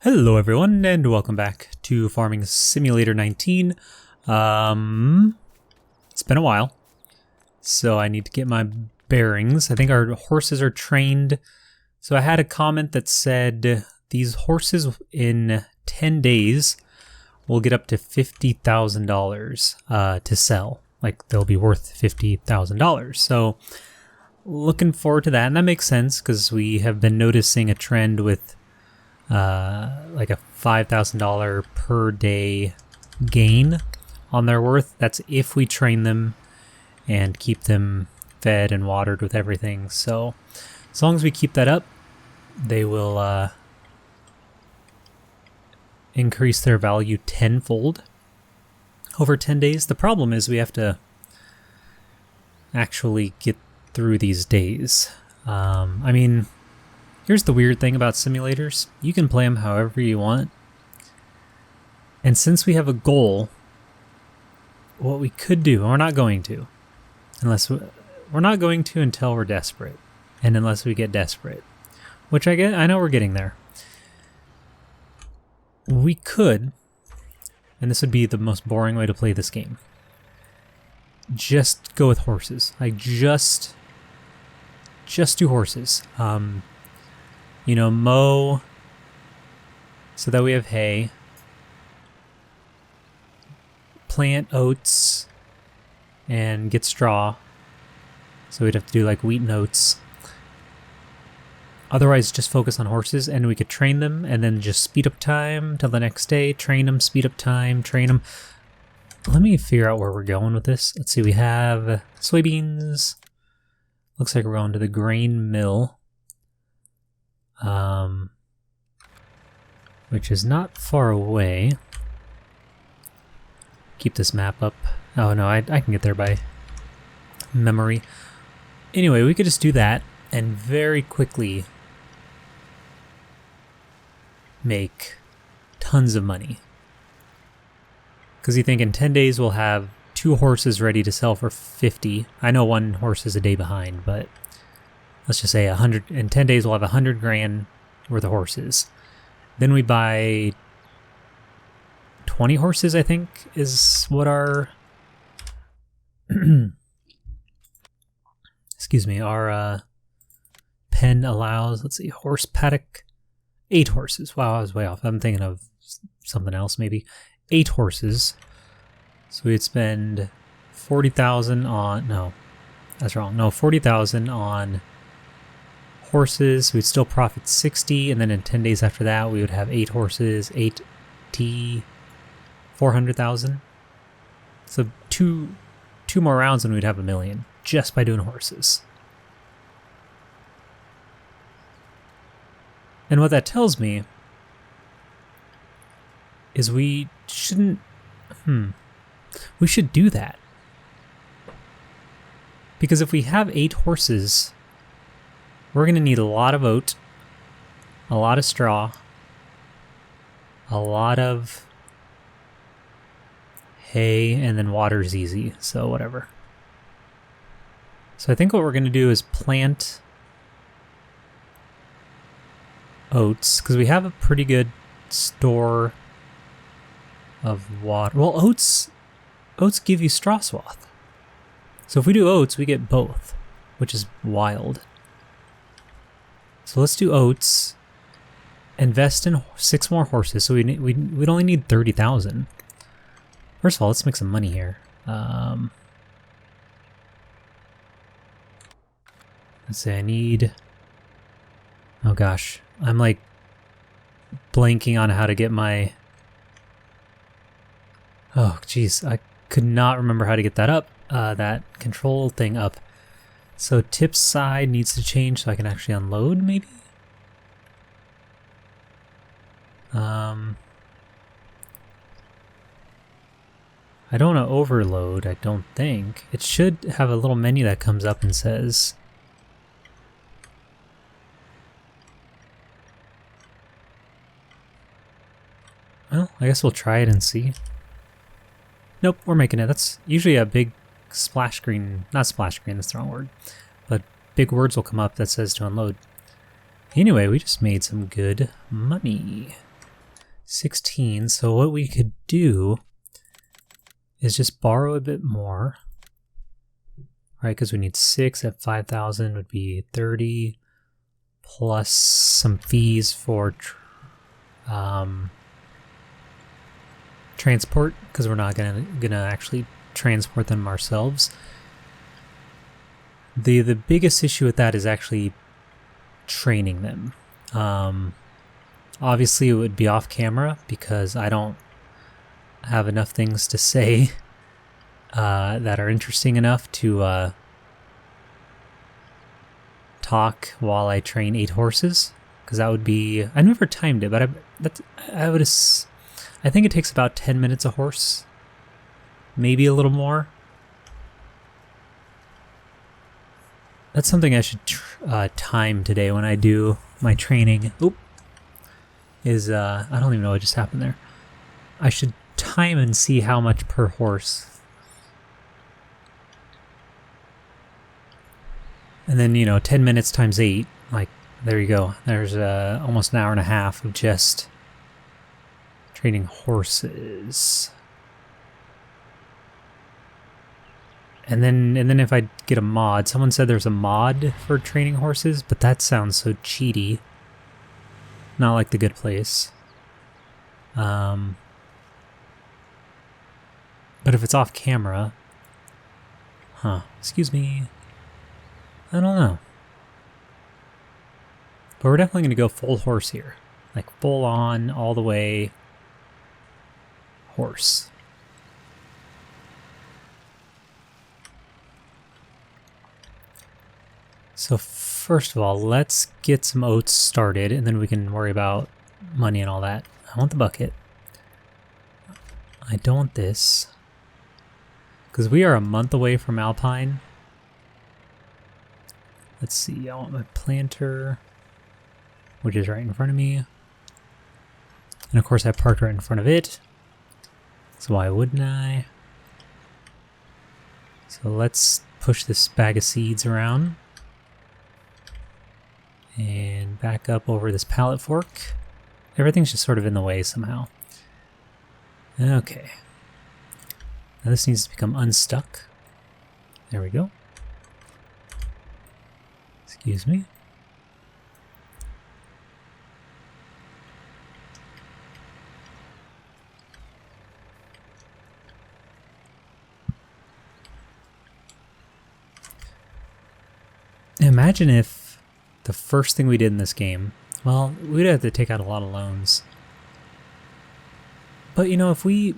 Hello everyone, and welcome back to Farming Simulator 19. It's been a while, so I need to get my bearings. I think our horses are trained. So I had a comment that said these horses in 10 days will get up to $50,000 to sell. Like they'll be worth $50,000. So looking forward to that, and that makes sense because we have been noticing a trend with like a $5,000 per day gain on their worth. That's if we train them and keep them fed and watered with everything. So as long as we keep that up, they will increase their value tenfold over 10 days. The problem is we have to actually get through these days. I mean, here's the weird thing about simulators. You can play them however you want. And since we have a goal, what we could do, and we're not going to, we're not going to until we're desperate. And unless we get desperate, which I know we're getting there. We could, and this would be the most boring way to play this game, just go with horses. Like just do horses. Mow so that we have hay, plant oats, and get straw. So we'd have to do like wheat and oats. Otherwise, just focus on horses, and we could train them, and then just speed up time till the next day. Train them, speed up time, train them. Let me figure out where we're going with this. Let's see, we have soybeans. Looks like we're going to the grain mill. Which is not far away. Keep this map up. Oh no, I can get there by memory. Anyway, we could just do that and very quickly make tons of money. Because you think in 10 days we'll have 2 horses ready to sell for 50. I know one horse is a day behind, but let's just say 100. In 10 days we'll have 100 grand worth of horses. Then we buy 20 horses, I think, is what our excuse me, our pen allows. Let's see, horse paddock, 8 horses. Wow, I was way off. I'm thinking of something else, maybe 8 horses. So we'd spend 40,000 on, no, that's wrong. No, 40,000 on horses. We'd still profit 60, and then in 10 days after that, we would have 8 horses, 400,000. So two more rounds and we'd have $1 million just by doing horses. And what that tells me is we shouldn't, we should do that. Because if we have 8 horses, we're going to need a lot of oat, a lot of straw, a lot of hay, and then water's easy, so whatever. So I think what we're going to do is plant oats, because we have a pretty good store of water. Well, oats give you straw swath. So if we do oats, we get both, which is wild. So let's do oats, invest in 6 more horses, so we'd only need 30,000. First of all, let's make some money here. Let's say I need, oh gosh, I'm like blanking on how to get my, oh geez, I could not remember how to get that up, that control thing up. So tip side needs to change so I can actually unload, maybe? I don't want to overload, I don't think. It should have a little menu that comes up and says, well, I guess we'll try it and see. Nope, we're making it. That's usually a big splash screen, not splash screen, that's the wrong word, but big words will come up that says to unload. Anyway, we just made some good money. 16. So what we could do is just borrow a bit more, right? Because we need 6 at 5,000 would be 30, plus some fees for transport, because we're not gonna actually transport them ourselves. The biggest issue with that is actually training them. Obviously, it would be off camera because I don't have enough things to say that are interesting enough to talk while I train 8 horses. Because that would be... I never timed it, but I think it takes about 10 minutes a horse. Maybe a little more. That's something I should time today when I do my training. Oop. I don't even know what just happened there. I should time and see how much per horse. And then, 10 minutes times 8, like, there you go. There's almost an hour and a half of just training horses. And then if I get a mod, someone said there's a mod for training horses, but that sounds so cheaty. Not like the Good Place. But if it's off camera... excuse me. I don't know. But we're definitely going to go full horse here. Like full on, all the way horse. So first of all, let's get some oats started, and then we can worry about money and all that. I want the bucket. I don't want this. Because we are a month away from Alpine. Let's see, I want my planter, which is right in front of me. And of course I parked right in front of it. So why wouldn't I? So let's push this bag of seeds around. And back up over this pallet fork. Everything's just sort of in the way somehow. Okay. Now this needs to become unstuck. There we go. Excuse me. Imagine if the first thing we did in this game, well, we'd have to take out a lot of loans. But if we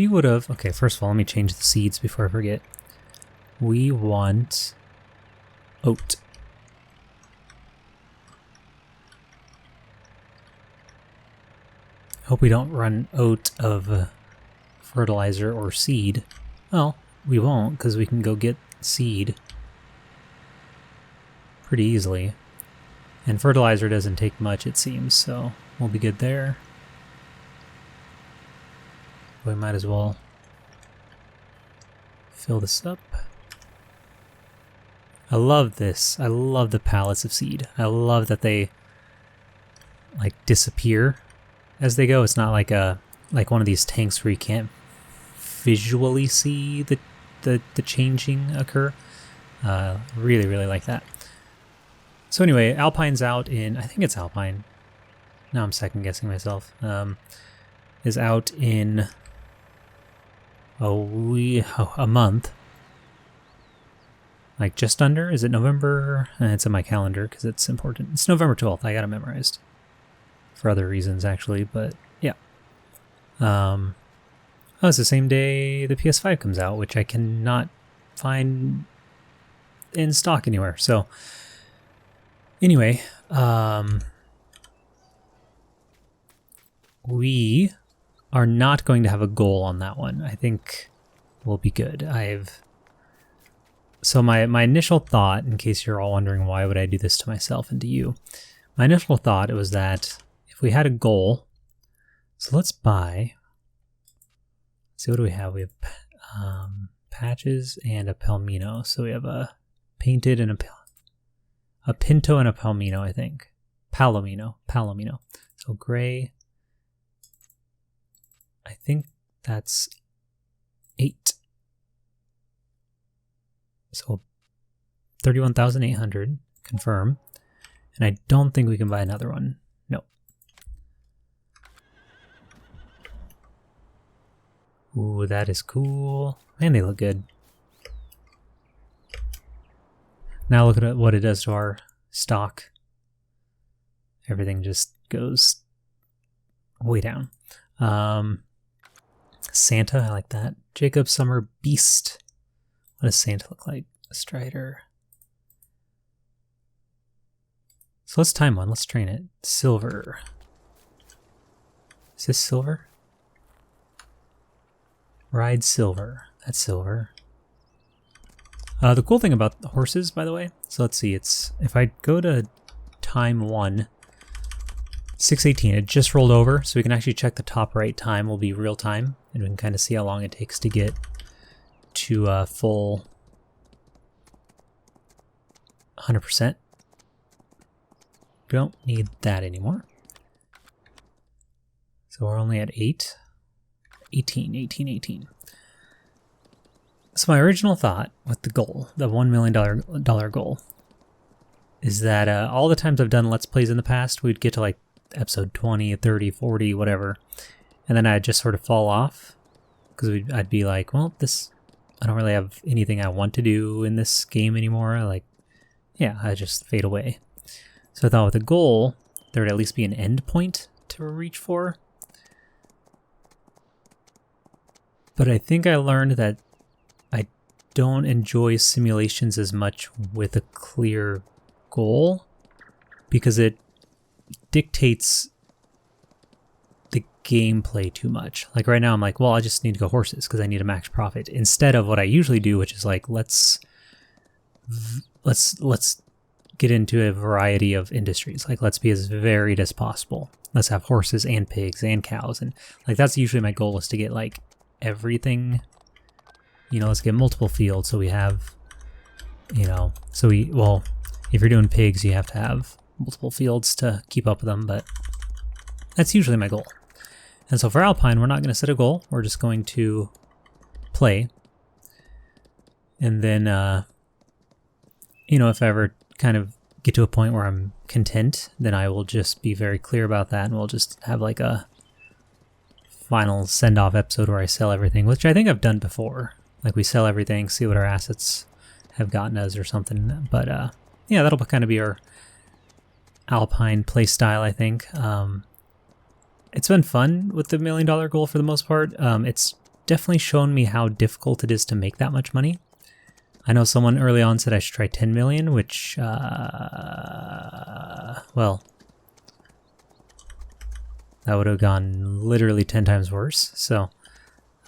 would have, okay, first of all, let me change the seeds before I forget. We want oat. Hope we don't run out of fertilizer or seed. Well, we won't, because we can go get seed pretty easily. And fertilizer doesn't take much, it seems, so we'll be good there. We might as well fill this up. I love this. I love the pallets of seed. I love that they like disappear as they go. It's not like one of these tanks where you can't visually see the changing occur. Really, really like that. So anyway, Alpine's out in, I think it's Alpine. Now I'm second guessing myself. Is out in a month. Like just under? Is it November? It's in my calendar because it's important. It's November 12th. I got it memorized. For other reasons, actually, but yeah. It's the same day the PS5 comes out, which I cannot find in stock anywhere. So, anyway, we are not going to have a goal on that one. I think we'll be good. So my initial thought, in case you're all wondering why would I do this to myself and to you, my initial thought was that if we had a goal, so let's buy, let's see, what do we have? We have patches and a palmino. So we have a painted and a pinto and a palmino, I think. Palomino. So gray, I think that's 8. So 31,800, confirm. And I don't think we can buy another one. No. Ooh, that is cool. Man, they look good. Now look at what it does to our stock. Everything just goes way down. Santa, I like that. Jacob Summer Beast. What does Santa look like? Strider. So let's time one. Let's train it. Silver. Is this silver? Ride silver. That's silver. The cool thing about the horses, by the way, so let's see, it's if I go to time 1, 6:18, it just rolled over, so we can actually check the top right time will be real time, and we can kind of see how long it takes to get to full 100%. We don't need that anymore. So we're only at 18. So my original thought with the goal, the $1 million goal, is that all the times I've done Let's Plays in the past, we'd get to like episode 20, 30, 40, whatever, and then I'd just sort of fall off, because I'd be like, well, I don't really have anything I want to do in this game anymore. Like, yeah, I just fade away. So I thought with a goal, there would at least be an end point to reach for. But I think I learned that I don't enjoy simulations as much with a clear goal, because it dictates the gameplay too much. Like right now I'm like, well, I just need to go horses because I need a max profit, instead of what I usually do, which is like, let's get into a variety of industries. Like, let's be as varied as possible. Let's have horses and pigs and cows, and like that's usually my goal, is to get like everything. You know, let's get multiple fields, so we have, you know, well, if you're doing pigs, you have to have multiple fields to keep up with them, but that's usually my goal. And so for Alpine, we're not going to set a goal. We're just going to play. And then, you know, if I ever kind of get to a point where I'm content, then I will just be very clear about that, and we'll just have like a final send-off episode where I sell everything, which I think I've done before. Like, we sell everything, see what our assets have gotten us or something. But yeah, that'll kind of be our Alpine play style, I think. It's been fun with the $1 million goal for the most part. It's definitely shown me how difficult it is to make that much money. I know someone early on said I should try 10 million, which, well, that would have gone literally 10 times worse. So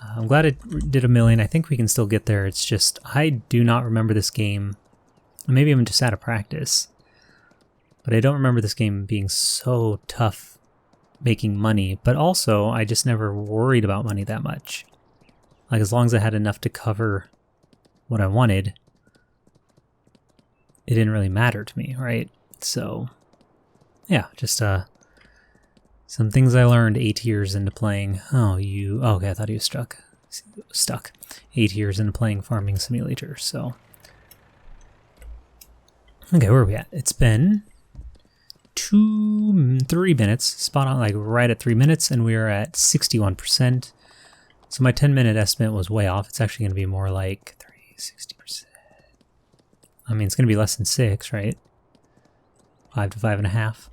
I'm glad it did $1 million. I think we can still get there. It's just, I do not remember this game. Maybe I'm just out of practice, but I don't remember this game being so tough making money. But also, I just never worried about money that much. Like, as long as I had enough to cover what I wanted, it didn't really matter to me, right? So, yeah, just some things I learned 8 years into playing. Okay, I thought he was stuck. 8 years into playing Farming Simulator. So, okay, where are we at? It's been 3 minutes, spot on, like right at 3 minutes, and we are at 61%. So my 10-minute estimate was way off. It's actually going to be more like 60%. I mean, it's going to be less than 6, right? 5 to 5.5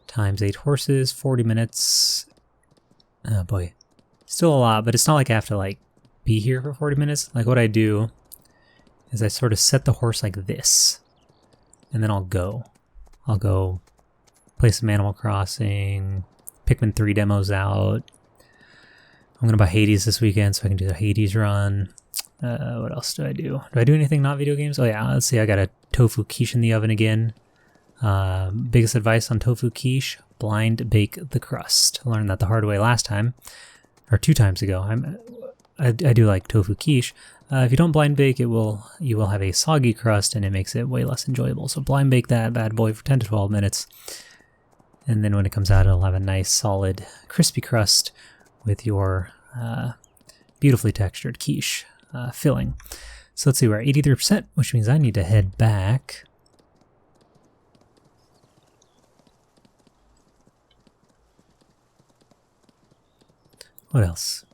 times 8 horses, 40 minutes. Oh boy, still a lot, but it's not like I have to like be here for 40 minutes. Like, what I do is I sort of set the horse like this, and then I'll go play some Animal Crossing, Pikmin 3 demos out. I'm going to buy Hades this weekend so I can do the Hades run. What else do I do? Do I do anything not video games? Oh yeah, let's see. I got a tofu quiche in the oven again. Biggest advice on tofu quiche: blind bake the crust. I learned that the hard way last time, or 2 times ago. I do like tofu quiche. If you don't blind bake, you will have a soggy crust, and it makes it way less enjoyable. So blind bake that bad boy for 10 to 12 minutes, And then when it comes out, it'll have a nice solid crispy crust with your beautifully textured quiche filling. So let's see, we're at 83%, which means I need to head back. What else?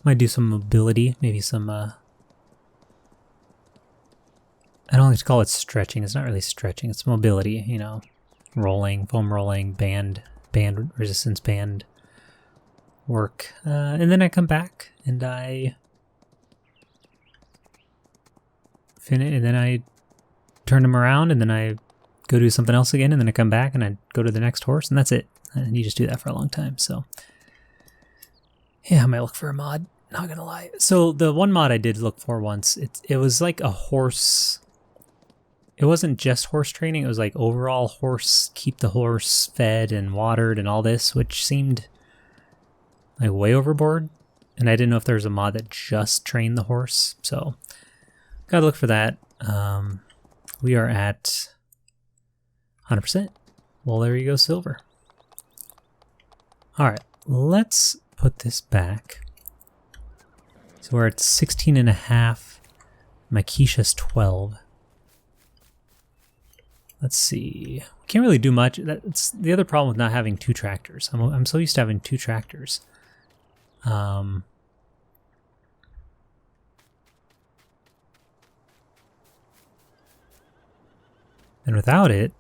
Might do some mobility, maybe some, I don't like to call it stretching. It's not really stretching, it's mobility, you know, rolling, foam rolling, band resistance band work. And then I come back and I finish, and then I turn them around, and then I go do something else again, and then I come back and I go to the next horse, and that's it. And you just do that for a long time, so. Yeah, I might look for a mod, not gonna lie. So the one mod I did look for once, it was like a horse. It wasn't just horse training, it was like overall horse, keep the horse fed and watered and all this, which seemed like way overboard. And I didn't know if there was a mod that just trained the horse, so gotta look for that. We are at 100%. Well, there you go, silver. All right, let's put this back. So we're at 16 and a half. My quiche is 12. Let's see. We can't really do much. That's the other problem with not having two tractors. I'm so used to having two tractors. And without it,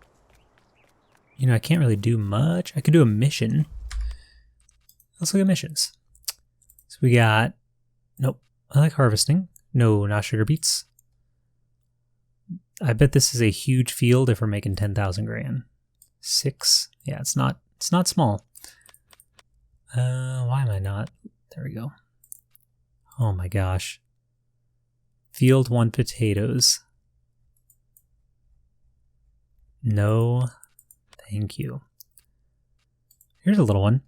you know, I can't really do much. I could do a mission. Let's look at missions. So we got, nope, I like harvesting. No, not sugar beets. I bet this is a huge field if we're making 10,000 grand. 6, yeah, it's not small. Why am I not? There we go. Oh my gosh. Field 1 potatoes. No, thank you. Here's a little one.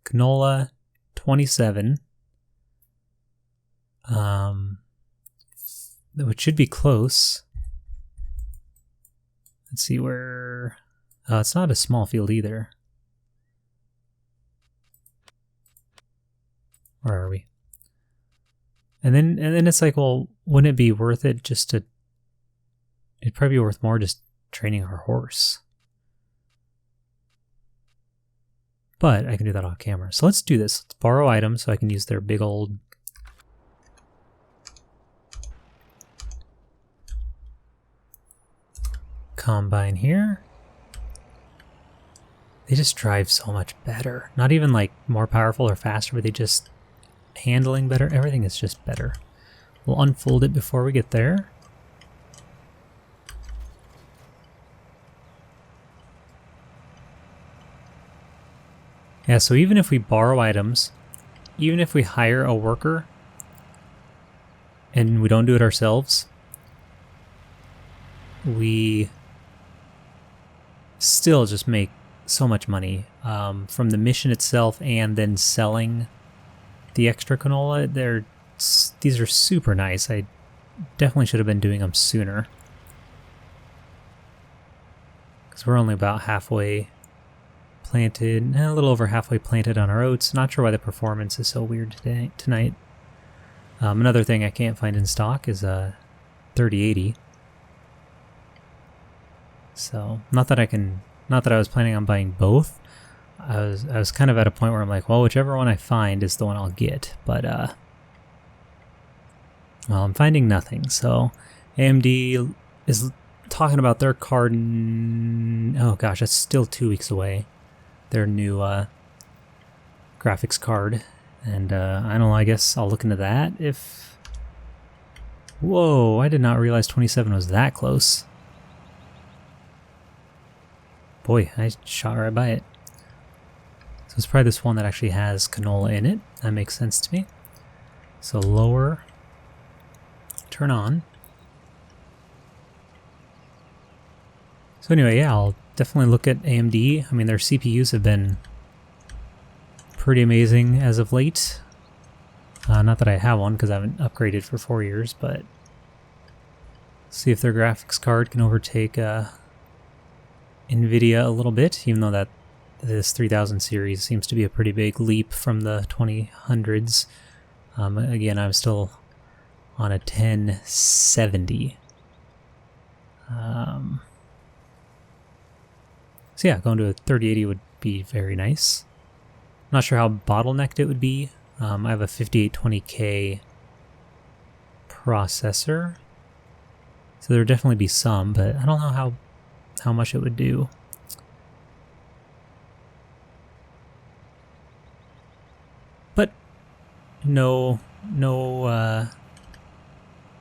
Canola, 27. Which should be close. Let's see where... it's not a small field either. Where are we? And then it's like, well, wouldn't it be worth it just to... It'd probably be worth more just training our horse. But I can do that off camera. So let's do this. Let's borrow items so I can use their big old... combine here. They just drive so much better. Not even like more powerful or faster, but they just handling better. Everything is just better. We'll unfold it before we get there. Yeah, so even if we borrow items, even if we hire a worker and we don't do it ourselves, we still just make so much money from the mission itself, and then selling the extra canola. These are super nice. I definitely should have been doing them sooner, because we're only about halfway planted, a little over halfway planted on our oats. Not sure why the performance is so weird tonight. Another thing I can't find in stock is a 3080. So not that I was planning on buying both. I was kind of at a point where I'm like, well, whichever one I find is the one I'll get. But well, I'm finding nothing. So AMD is talking about their card. Oh gosh, that's still 2 weeks away. Their new graphics card, and I don't know. I guess I'll look into that if. Whoa! I did not realize 27 was that close. Boy, I shot right by it. So it's probably this one that actually has canola in it. That makes sense to me. So lower, turn on. So anyway, yeah, I'll definitely look at AMD. I mean, their CPUs have been pretty amazing as of late. Not that I have one because I haven't upgraded for 4 years, but see if their graphics card can overtake NVIDIA a little bit, even though that this 3000 series seems to be a pretty big leap from the 2000s. Again, I'm still on a 1070. So yeah, going to a 3080 would be very nice. Not sure how bottlenecked it would be. I have a 5820K processor, so there would definitely be some, but I don't know how much it would do. But no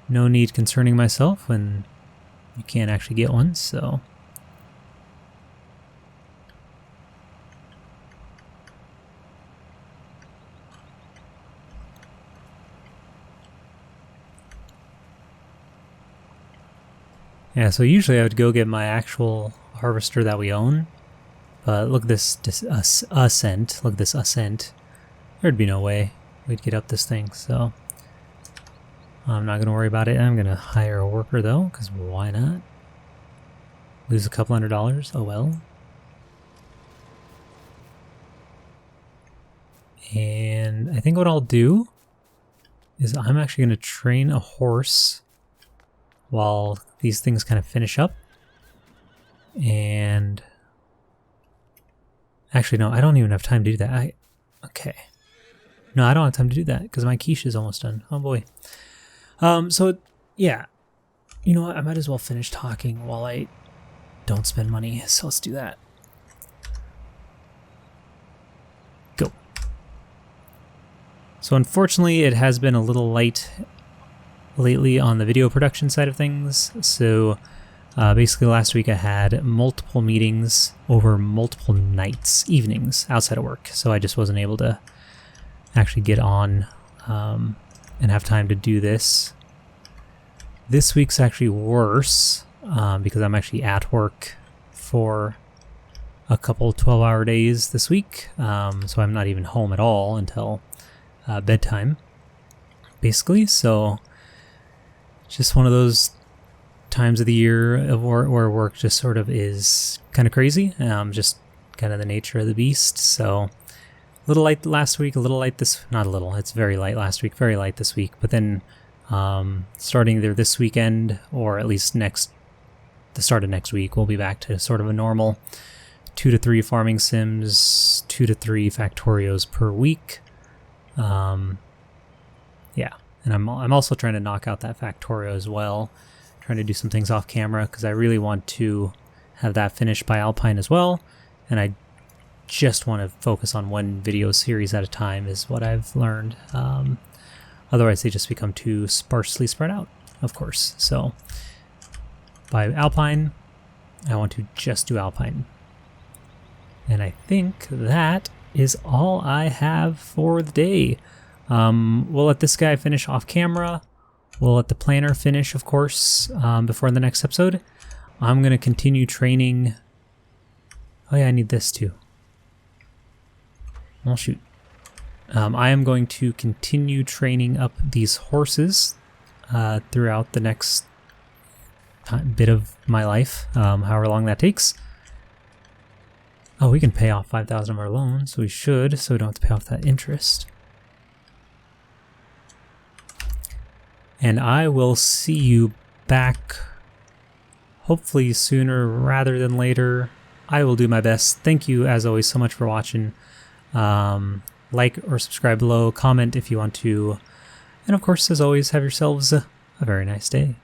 need concerning myself when you can't actually get one, so. Yeah, so usually I would go get my actual harvester that we own, but look at this ascent. Look at this ascent. There'd be no way we'd get up this thing, so I'm not going to worry about it. I'm going to hire a worker though, because why not? Lose a couple $100, oh well. And I think what I'll do is I'm actually going to train a horse while these things kind of finish up. And actually, no, I don't even have time to do that. Okay. No, I don't have time to do that because my quiche is almost done. Oh boy. So yeah, you know what? I might as well finish talking while I don't spend money. So let's do that. Go. So unfortunately, it has been a little light lately on the video production side of things. So basically last week I had multiple meetings over multiple nights, evenings, outside of work. So I just wasn't able to actually get on and have time to do this. This week's actually worse because I'm actually at work for a couple 12-hour days this week. So I'm not even home at all until bedtime, basically. So just one of those times of the year of where work just sort of is kind of crazy. Just kind of the nature of the beast. So a little light last week, a little light this, not a little, it's very light last week, very light this week. But then starting either this weekend or at least the start of next week, we'll be back to sort of a normal 2 to 3 farming sims, 2 to 3 Factorios per week. Yeah. And I'm also trying to knock out that Factorio as well, trying to do some things off camera because I really want to have that finished by Alpine as well, and I just want to focus on one video series at a time is what I've learned. Otherwise they just become too sparsely spread out, of course. So by Alpine, I want to just do Alpine. And I think that is all I have for the day. We'll let this guy finish off camera. We'll let the planner finish, of course, before the next episode. I'm going to continue training. Oh yeah, I need this too. Well, shoot. I am going to continue training up these horses throughout the next bit of my life, however long that takes. Oh, we can pay off 5,000 of our loan, so we should, so we don't have to pay off that interest. And I will see you back hopefully sooner rather than later. I will do my best. Thank you, as always, so much for watching. Like or subscribe below. Comment if you want to. And of course, as always, have yourselves a very nice day.